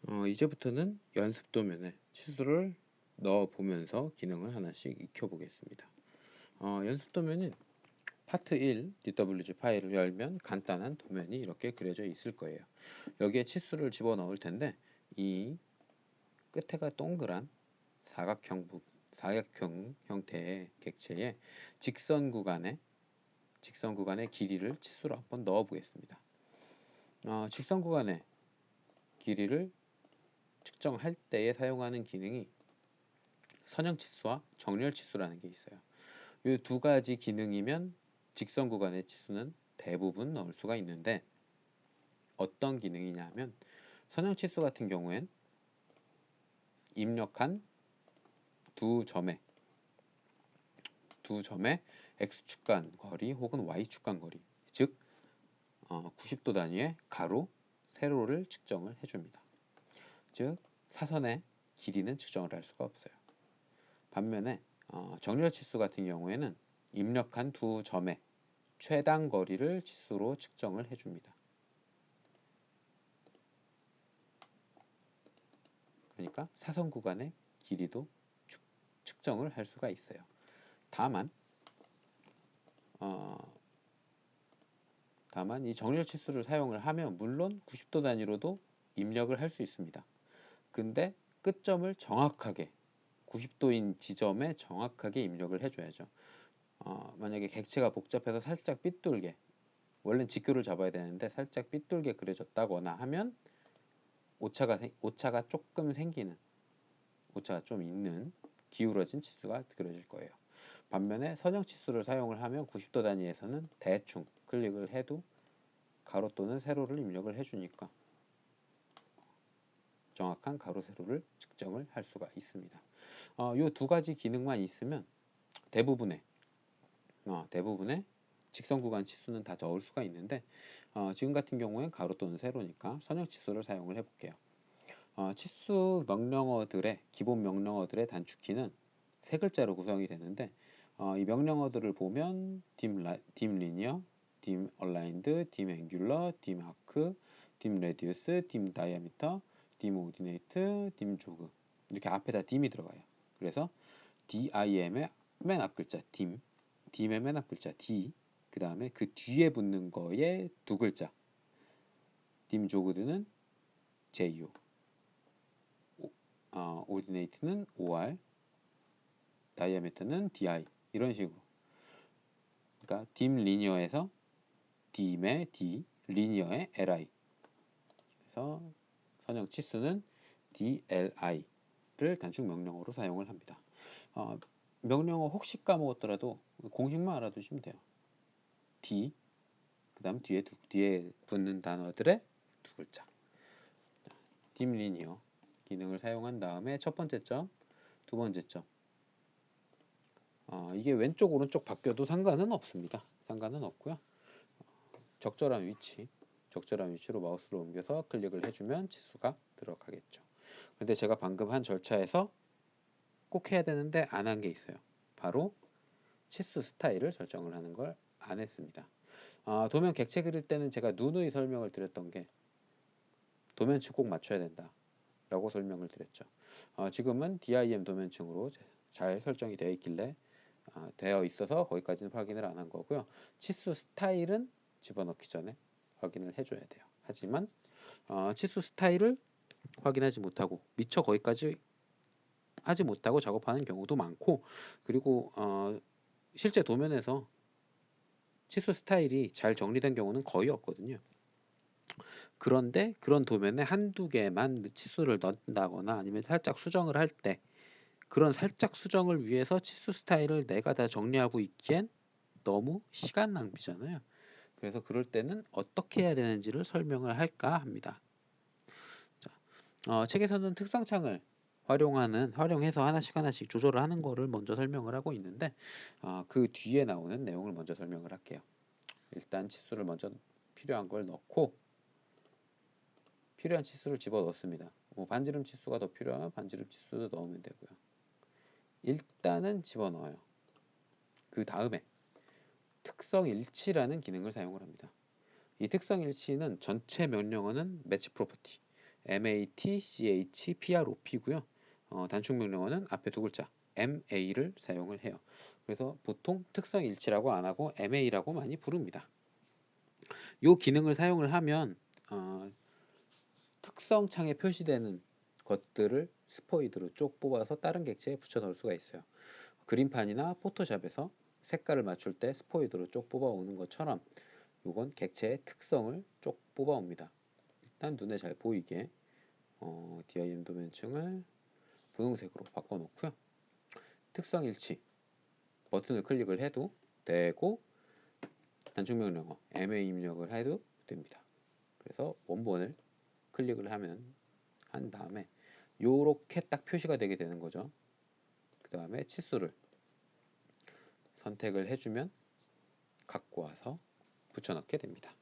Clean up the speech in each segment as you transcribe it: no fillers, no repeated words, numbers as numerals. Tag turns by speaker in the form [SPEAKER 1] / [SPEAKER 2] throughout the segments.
[SPEAKER 1] 이제부터는 연습 도면에 치수를 넣어 보면서 기능을 하나씩 익혀 보겠습니다. 연습 도면은 파트 1 DWG 파일을 열면 간단한 도면이 이렇게 그려져 있을 거예요. 여기에 치수를 집어넣을 텐데 이 끝에가 동그란 사각형 형태의 객체에 직선 구간의 길이를 치수로 한번 넣어 보겠습니다. 직선 구간의 길이를 측정할 때에 사용하는 기능이 선형치수와 정렬치수라는 게 있어요. 이 두 가지 기능이면 직선 구간의 치수는 대부분 넣을 수가 있는데, 어떤 기능이냐 하면 선형치수 같은 경우엔 입력한 두 점의 X축 간 거리 혹은 Y축 간 거리, 즉 90도 단위의 가로, 세로를 측정을 해줍니다. 즉 사선의 길이는 측정을 할 수가 없어요. 반면에 정렬치수 같은 경우에는 입력한 두 점의 최단 거리를 치수로 측정을 해줍니다. 그러니까 사선 구간의 길이도 측정을 할 수가 있어요. 다만 이 정렬치수를 사용을 하면 물론 90도 단위로도 입력을 할 수 있습니다. 근데 끝점을 정확하게 90도인 지점에 정확하게 입력을 해줘야죠. 만약에 객체가 복잡해서 살짝 삐뚤게, 원래는 직교를 잡아야 되는데 살짝 삐뚤게 그려졌다거나 하면 오차가 조금 생기는, 오차가 좀 있는 기울어진 치수가 그려질 거예요. 반면에 선형 치수를 사용을 하면 90도 단위에서는 대충 클릭을 해도 가로 또는 세로를 입력을 해주니까 정확한 가로 세로를 측정을 할 수가 있습니다. 이 두 가지 기능만 있으면 대부분의 직선 구간 치수는 다 넣을 수가 있는데, 지금 같은 경우엔 가로 또는 세로니까 선형 치수를 사용을 해볼게요. 치수 명령어들의 기본 명령어들의 단축키는 세 글자로 구성이 되는데, 이 명령어들을 보면 dim linear, dim aligned, dim angular, dim arc, dim radius, dim diameter, dim ordinate, dim jog, 이렇게 앞에다 dim이 들어가요. 그래서 dim의 맨 앞 글자 dim의 맨 앞 글자 d, 그 다음에 그 뒤에 붙는 거에 두 글자 dim jog는 jo, ordinate는 or, diameter는 di, 이런 식으로. 그러니까 dim linear에서 dim의 d, linear의 li. 그래서 선형 치수는 dli를 단축 명령어로 사용을 합니다. 명령어 혹시 까먹었더라도 공식만 알아두시면 돼요. d, 그다음 뒤에 붙는 단어들의 두 글자. dim linear 기능을 사용한 다음에 첫 번째 점, 두 번째 점. 이게 왼쪽 오른쪽 바뀌어도 상관은 없습니다. 상관은 없고요. 적절한 위치로 마우스를 옮겨서 클릭을 해주면 치수가 들어가겠죠. 그런데 제가 방금 한 절차에서 꼭 해야 되는데 안 한 게 있어요. 바로 치수 스타일을 설정을 하는 걸 안 했습니다. 도면 객체 그릴 때는 제가 누누이 설명을 드렸던 게 도면층 꼭 맞춰야 된다 라고 설명을 드렸죠. 지금은 DIM 도면층으로 잘 설정이 되어 있어서 거기까지는 확인을 안 한 거고요. 치수 스타일은 집어넣기 전에 확인을 해줘야 돼요. 하지만 치수 스타일을 확인하지 못하고 미처 거기까지 하지 못하고 작업하는 경우도 많고, 그리고 실제 도면에서 치수 스타일이 잘 정리된 경우는 거의 없거든요. 그런데 그런 도면에 한두 개만 치수를 넣는다거나 아니면 살짝 수정을 할 때, 그런 살짝 수정을 위해서 치수 스타일을 내가 다 정리하고 있기엔 너무 시간 낭비잖아요. 그래서 그럴 때는 어떻게 해야 되는지를 설명을 할까 합니다. 자, 책에서는 특성창을 활용해서 하나씩 조절을 하는 거를 먼저 설명을 하고 있는데, 그 뒤에 나오는 내용을 먼저 설명을 할게요. 일단 치수를 먼저 필요한 걸 넣고 필요한 치수를 집어 넣습니다. 반지름 치수가 더 필요하면 반지름 치수도 넣으면 되고요. 일단은 집어 넣어요. 그 다음에 특성 일치라는 기능을 사용을 합니다. 이 특성 일치는 전체 명령어는 매치 프로퍼티, MATCHPROP고요. 단축 명령어는 앞에 두 글자 MA를 사용을 해요. 그래서 보통 특성 일치라고 안 하고 MA라고 많이 부릅니다. 이 기능을 사용을 하면 특성 창에 표시되는 것들을 스포이드로 쪽 뽑아서 다른 객체에 붙여 넣을 수가 있어요. 그림판이나 포토샵에서 색깔을 맞출 때 스포이드로 쪽 뽑아 오는 것처럼 이건 객체의 특성을 쪽 뽑아 옵니다. 일단 눈에 잘 보이게 DIM 도면층을 분홍색으로 바꿔 놓고요. 특성 일치 버튼을 클릭을 해도 되고 단축 명령어 MA 입력을 해도 됩니다. 그래서 원본을 클릭을 한 다음에 요렇게 딱 표시가 되게 되는 거죠. 그 다음에 치수를 선택을 해주면 갖고 와서 붙여넣게 됩니다.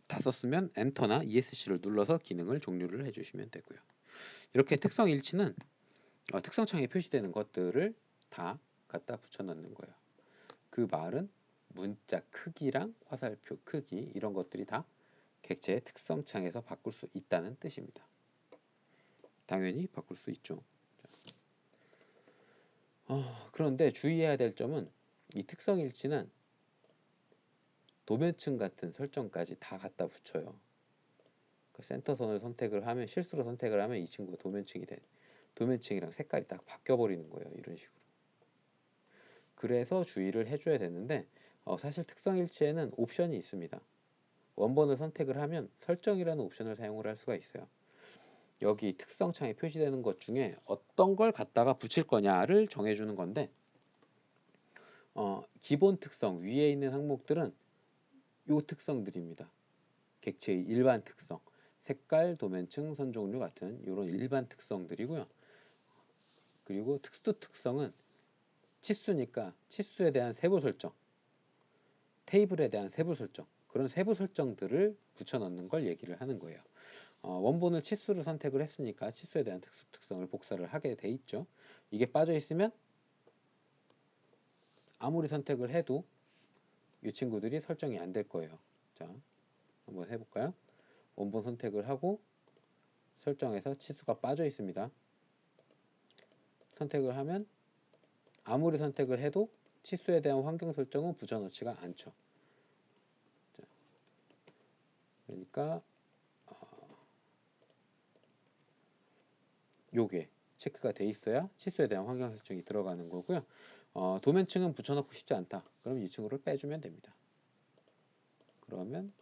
[SPEAKER 1] 다 썼으면 엔터나 ESC를 눌러서 기능을 종료를 해주시면 되고요. 이렇게 특성 일치는 특성창에 표시되는 것들을 다 갖다 붙여넣는 거예요. 그 말은 문자 크기랑 화살표 크기 이런 것들이 다 객체의 특성창에서 바꿀 수 있다는 뜻입니다. 당연히 바꿀 수 있죠. 그런데 주의해야 될 점은 이 특성 일치는 도면층 같은 설정까지 다 갖다 붙여요. 그 센터선을 선택을 하면 실수로 선택을 하면 이 친구가 도면층이랑 색깔이 딱 바뀌어 버리는 거예요. 이런 식으로. 그래서 주의를 해줘야 되는데 사실 특성 일치에는 옵션이 있습니다. 원본을 선택을 하면 설정이라는 옵션을 사용을 할 수가 있어요. 여기 특성창에 표시되는 것 중에 어떤 걸 갖다가 붙일 거냐를 정해주는 건데 기본 특성 위에 있는 항목들은 요 특성들입니다. 객체의 일반 특성, 색깔, 도면층, 선 종류 같은 이런 일반 특성들이고요. 그리고 특수 특성은 치수니까 치수에 대한 세부 설정, 테이블에 대한 세부 설정, 그런 세부 설정들을 붙여넣는 걸 얘기를 하는 거예요. 원본을 치수를 선택을 했으니까 치수에 대한 특수 특성을 복사를 하게 돼 있죠. 이게 빠져 있으면 아무리 선택을 해도 이 친구들이 설정이 안 될 거예요. 자, 한번 해볼까요? 원본 선택을 하고 설정에서 치수가 빠져 있습니다. 선택을 하면 아무리 선택을 해도 치수에 대한 환경 설정은 붙여넣지가 않죠. 자, 그러니까 요게 체크가 돼 있어야 치수에 대한 환경 설정이 들어가는 거고요. 도면층은 붙여넣고 싶지 않다. 그럼 이 친구를 빼주면 됩니다. 그러면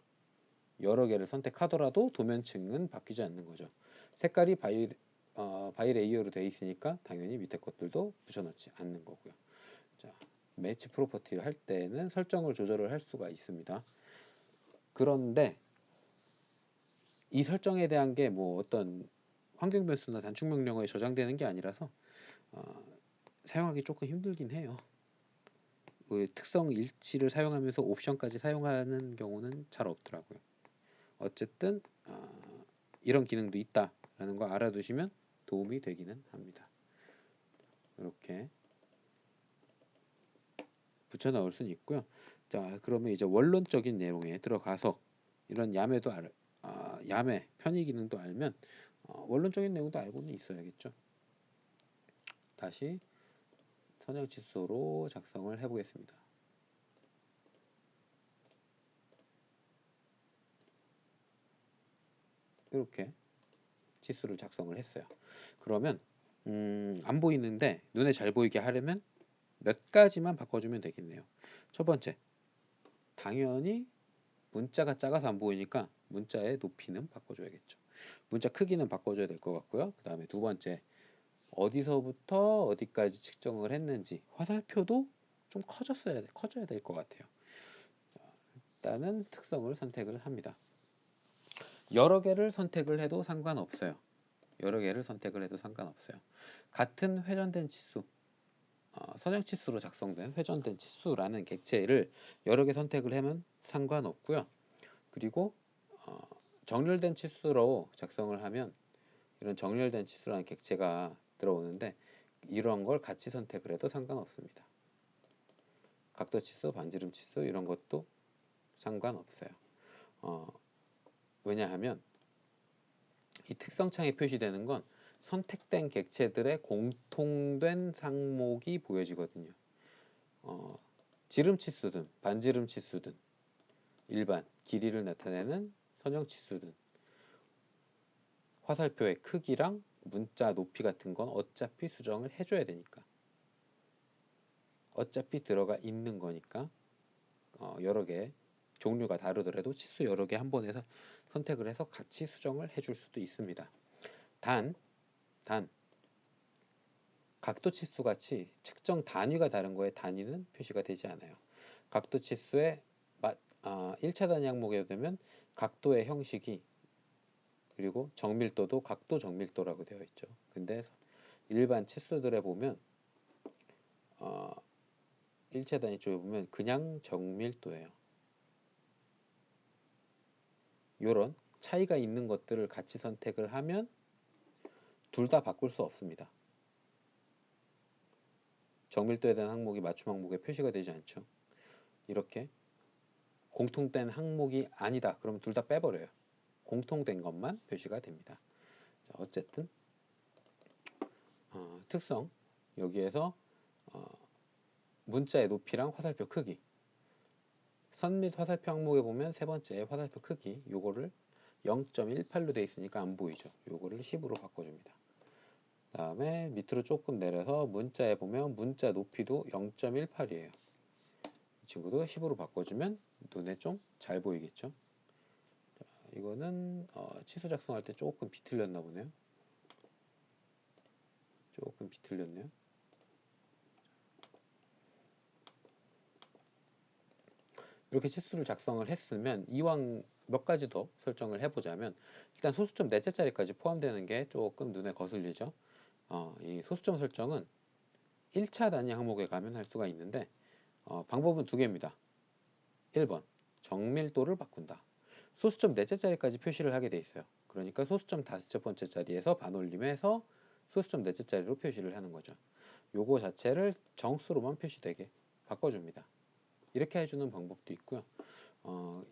[SPEAKER 1] 여러 개를 선택하더라도 도면층은 바뀌지 않는 거죠. 색깔이 바이레이어로 되어 있으니까 당연히 밑에 것들도 붙여넣지 않는 거고요. 자, 매치 프로퍼티를 할 때는 설정을 조절을 할 수가 있습니다. 그런데 이 설정에 대한 게 뭐 어떤 환경 변수나 단축 명령어에 저장되는 게 아니라서 사용하기 조금 힘들긴 해요. 그 특성 일치를 사용하면서 옵션까지 사용하는 경우는 잘 없더라고요. 어쨌든 이런 기능도 있다라는 거 알아두시면 도움이 되기는 합니다. 이렇게 붙여 넣을 수는 있고요. 자, 그러면 이제 원론적인 내용에 들어가서 이런 야매 편의 기능도 알면 원론적인 내용도 알고는 있어야겠죠. 다시 선형 치수로 작성을 해보겠습니다. 이렇게 치수를 작성을 했어요. 그러면 안 보이는데 눈에 잘 보이게 하려면 몇 가지만 바꿔주면 되겠네요. 첫 번째, 당연히 문자가 작아서 안 보이니까 문자의 높이는 바꿔줘야겠죠. 문자 크기는 바꿔줘야 될 것 같고요. 그 다음에 두 번째, 어디서부터 어디까지 측정을 했는지 화살표도 좀 커져야 될 것 같아요. 일단은 특성을 선택을 합니다. 여러 개를 선택을 해도 상관없어요. 여러 개를 선택을 해도 상관없어요. 같은 회전된 치수, 선형 치수로 작성된 회전된 치수라는 객체를 여러 개 선택을 하면 상관없고요. 그리고 정렬된 치수로 작성을 하면 이런 정렬된 치수라는 객체가 들어오는데 이런 걸 같이 선택을 해도 상관없습니다. 각도 치수, 반지름 치수 이런 것도 상관없어요. 왜냐하면 이 특성창에 표시되는 건 선택된 객체들의 공통된 상목이 보여지거든요. 지름치수든 반지름치수든 일반 길이를 나타내는 선형치수든 화살표의 크기랑 문자 높이 같은 건 어차피 수정을 해줘야 되니까, 어차피 들어가 있는 거니까 여러 개 종류가 다르더라도 치수 여러 개 한 번에 선택을 해서 같이 수정을 해줄 수도 있습니다. 단 각도 치수 같이 측정 단위가 다른 거에 단위는 표시가 되지 않아요. 각도 치수의 1차 단위 항목에 되면 각도의 형식이, 그리고 정밀도도 각도 정밀도라고 되어 있죠. 근데 일반 치수들에 보면 1차 단위 쪽에 보면 그냥 정밀도예요. 요런 차이가 있는 것들을 같이 선택을 하면 둘 다 바꿀 수 없습니다. 정밀도에 대한 항목이 맞춤 항목에 표시가 되지 않죠. 이렇게 공통된 항목이 아니다 그러면 둘 다 빼버려요. 공통된 것만 표시가 됩니다. 자, 어쨌든 특성 여기에서 문자의 높이랑 화살표 크기, 선 및 화살표 항목에 보면 세 번째 화살표 크기 요거를 0.18로 되어 있으니까 안 보이죠. 요거를 10으로 바꿔줍니다. 다음에 밑으로 조금 내려서 문자에 보면 문자 높이도 0.18이에요. 이 친구도 10으로 바꿔주면 눈에 좀 잘 보이겠죠. 자, 이거는 치수 작성할 때 조금 비틀렸나 보네요. 조금 비틀렸네요. 이렇게 치수를 작성을 했으면 이왕 몇 가지 더 설정을 해보자면, 일단 소수점 넷째 자리까지 포함되는 게 조금 눈에 거슬리죠. 이 소수점 설정은 1차 단위 항목에 가면 할 수가 있는데 방법은 두 개입니다. 1번 정밀도를 바꾼다. 소수점 넷째 자리까지 표시를 하게 돼 있어요. 그러니까 소수점 다섯째 번째 자리에서 반올림해서 소수점 넷째 자리로 표시를 하는 거죠. 요거 자체를 정수로만 표시되게 바꿔줍니다. 이렇게 해주는 방법도 있고요.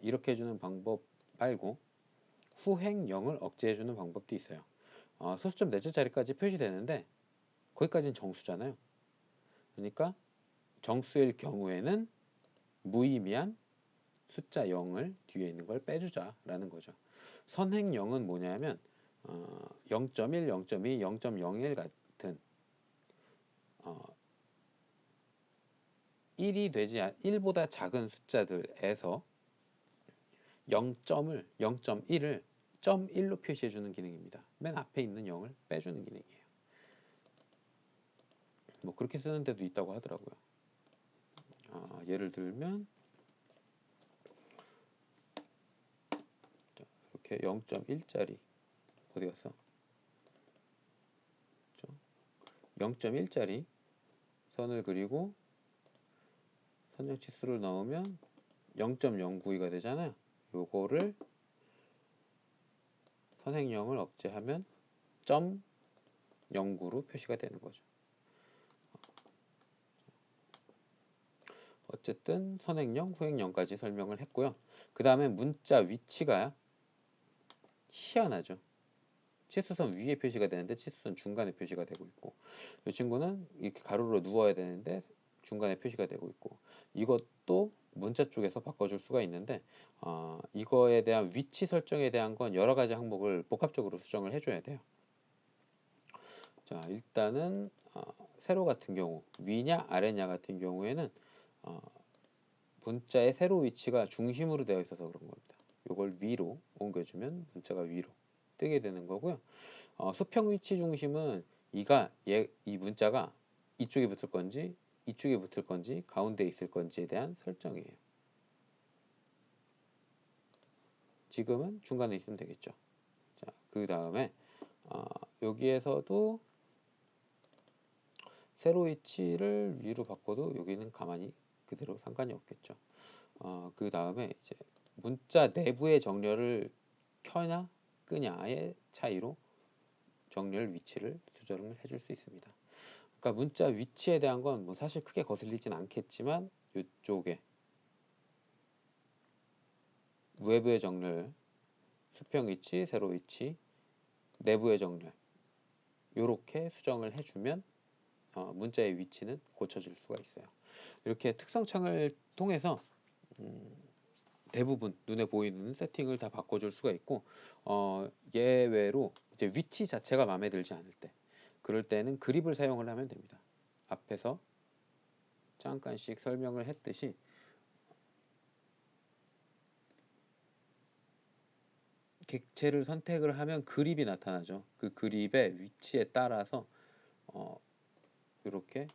[SPEAKER 1] 이렇게 해주는 방법 말고 후행령을 억제해주는 방법도 있어요. 소수점 넷째 자리까지 표시되는데 거기까지는 정수잖아요. 그러니까 정수일 경우에는 무의미한 숫자 0을 뒤에 있는 걸 빼주자라는 거죠. 선행령은 뭐냐면 0.1, 0.2, 0.01 같은 1보다 작은 숫자들에서 0.1을 0.1로 표시해주는 기능입니다. 맨 앞에 있는 0을 빼주는 기능이에요. 뭐 그렇게 쓰는 데도 있다고 하더라고요. 예를 들면 이렇게 0.1짜리 어디 갔어? 0.1짜리 선을 그리고 선형치수를 넣으면 0.092가 되잖아요. 요거를 선행령을 억제하면 0.09로 표시가 되는 거죠. 어쨌든 선행령, 후행령까지 설명을 했고요. 그 다음에 문자 위치가 희한하죠. 치수선 위에 표시가 되는데 치수선 중간에 표시가 되고 있고, 이 친구는 이렇게 가로로 누워야 되는데 중간에 표시가 되고 있고, 이것도 문자 쪽에서 바꿔줄 수가 있는데 이거에 대한 위치 설정에 대한 건 여러 가지 항목을 복합적으로 수정을 해줘야 돼요. 자, 일단은 세로 같은 경우 위냐 아래냐 같은 경우에는 문자의 세로 위치가 중심으로 되어 있어서 그런 겁니다. 이걸 위로 옮겨주면 문자가 위로 뜨게 되는 거고요. 수평 위치 중심은 이 문자가 이쪽에 붙을 건지 이쪽에 붙을 건지 가운데 있을 건지에 대한 설정이에요. 지금은 중간에 있으면 되겠죠. 자, 그 다음에 여기에서도 세로 위치를 위로 바꿔도 여기는 가만히 그대로 상관이 없겠죠. 그 다음에 이제 문자 내부의 정렬을 켜냐 끄냐의 차이로 정렬 위치를 조절을 해줄 수 있습니다. 그러니까 문자 위치에 대한 건 뭐 사실 크게 거슬리진 않겠지만 이쪽에 외부의 정렬 수평 위치, 세로 위치, 내부의 정렬 이렇게 수정을 해주면 문자의 위치는 고쳐질 수가 있어요. 이렇게 특성창을 통해서 대부분 눈에 보이는 세팅을 다 바꿔줄 수가 있고 예외로 이제 위치 자체가 마음에 들지 않을 때 그럴 때는 그립을 사용을 하면 됩니다. 앞에서 잠깐씩 설명을 했듯이 객체를 선택을 하면 그립이 나타나죠. 그 그립의 위치에 따라서 이렇게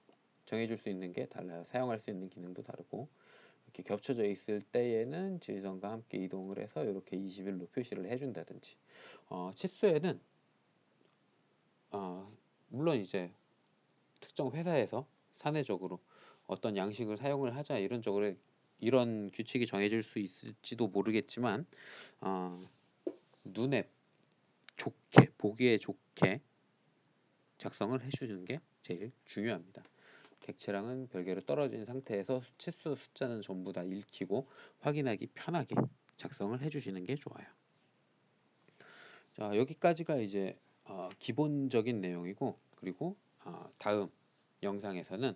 [SPEAKER 1] 정해줄 수 있는 게 달라요. 사용할 수 있는 기능도 다르고 이렇게 겹쳐져 있을 때에는 지지선과 함께 이동을 해서 이렇게 21로 표시를 해준다든지 치수에는 물론 이제 특정 회사에서 사내적으로 어떤 양식을 사용을 하자 이런 쪽으로 이런 규칙이 정해질 수 있을지도 모르겠지만 눈에 좋게 보기에 좋게 작성을 해주는 게 제일 중요합니다. 객체랑은 별개로 떨어진 상태에서 치수 숫자는 전부 다 읽히고 확인하기 편하게 작성을 해주시는 게 좋아요. 자, 여기까지가 이제 기본적인 내용이고 그리고 다음 영상에서는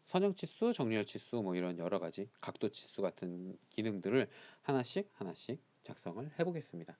[SPEAKER 1] 선형 치수, 정렬 치수 뭐 이런 여러 가지 각도 치수 같은 기능들을 하나씩 작성을 해보겠습니다.